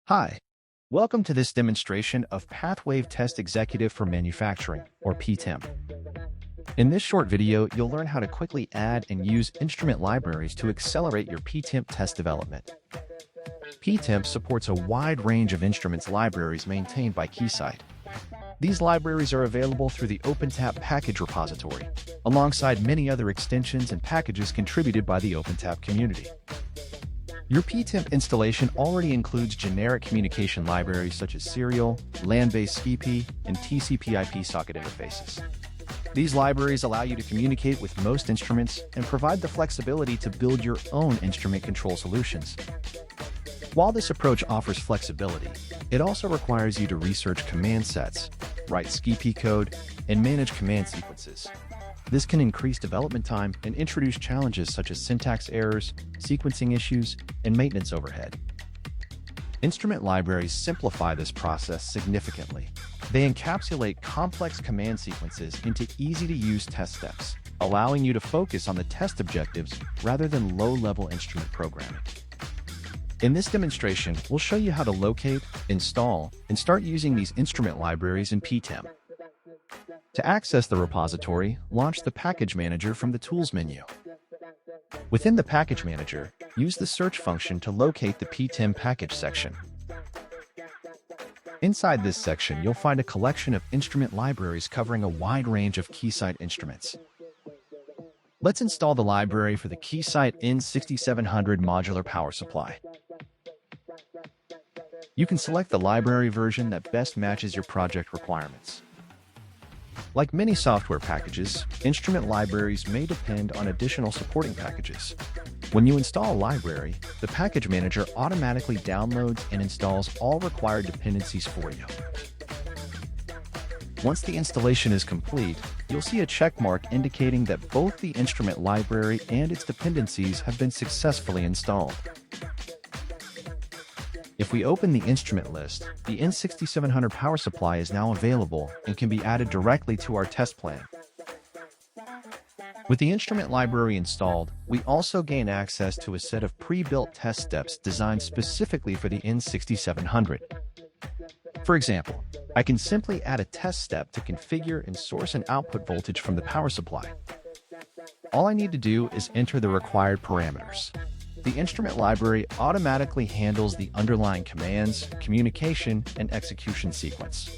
Hi, welcome to this demonstration of PathWave Test Executive for Manufacturing, or PTEM. In this short video, you'll learn how to quickly add and use instrument libraries to accelerate your PTEM test development. PTEM supports a wide range of instruments libraries maintained by Keysight. These libraries are available through the OpenTAP Package Repository, alongside many other extensions and packages contributed by the OpenTAP community. Your PTEM installation already includes generic communication libraries such as serial, LAN-based SCPI, and TCP/IP socket interfaces. These libraries allow you to communicate with most instruments and provide the flexibility to build your own instrument control solutions. While this approach offers flexibility, it also requires you to research command sets, write SCPI code, and manage command sequences. This can increase development time and introduce challenges such as syntax errors, sequencing issues, and maintenance overhead. Instrument libraries simplify this process significantly. They encapsulate complex command sequences into easy-to-use test steps, allowing you to focus on the test objectives rather than low-level instrument programming. In this demonstration, we'll show you how to locate, install, and start using these instrument libraries in PTEM. To access the repository, launch the Package Manager from the Tools menu. Within the Package Manager, use the search function to locate the PTEM package section. Inside this section, you'll find a collection of instrument libraries covering a wide range of Keysight instruments. Let's install the library for the Keysight N6700 modular power supply. You can select the library version that best matches your project requirements. Like many software packages, instrument libraries may depend on additional supporting packages. When you install a library, the Package Manager automatically downloads and installs all required dependencies for you. Once the installation is complete, you'll see a check mark indicating that both the instrument library and its dependencies have been successfully installed. If we open the instrument list, the N6700 power supply is now available and can be added directly to our test plan. With the instrument library installed, we also gain access to a set of pre-built test steps designed specifically for the N6700. For example, I can simply add a test step to configure and source an output voltage from the power supply. All I need to do is enter the required parameters. The instrument library automatically handles the underlying commands, communication, and execution sequence.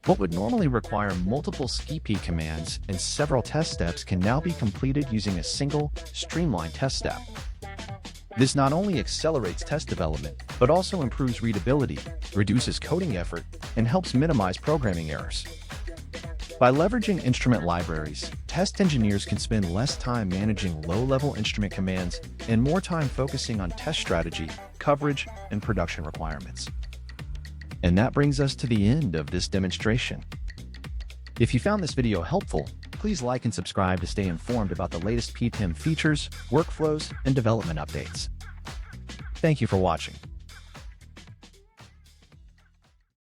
What would normally require multiple SCPI commands and several test steps can now be completed using a single, streamline test step. This not only accelerates test development, but also improves readability, reduces coding effort, and helps minimize programming errors. By leveraging instrument libraries, test engineers can spend less time managing low-level instrument commands and more time focusing on test strategy, coverage, and production requirements. And that brings us to the end of this demonstration. If you found this video helpful, please like and subscribe to stay informed about the latest PTEM features, workflows, and development updates. Thank you for watching.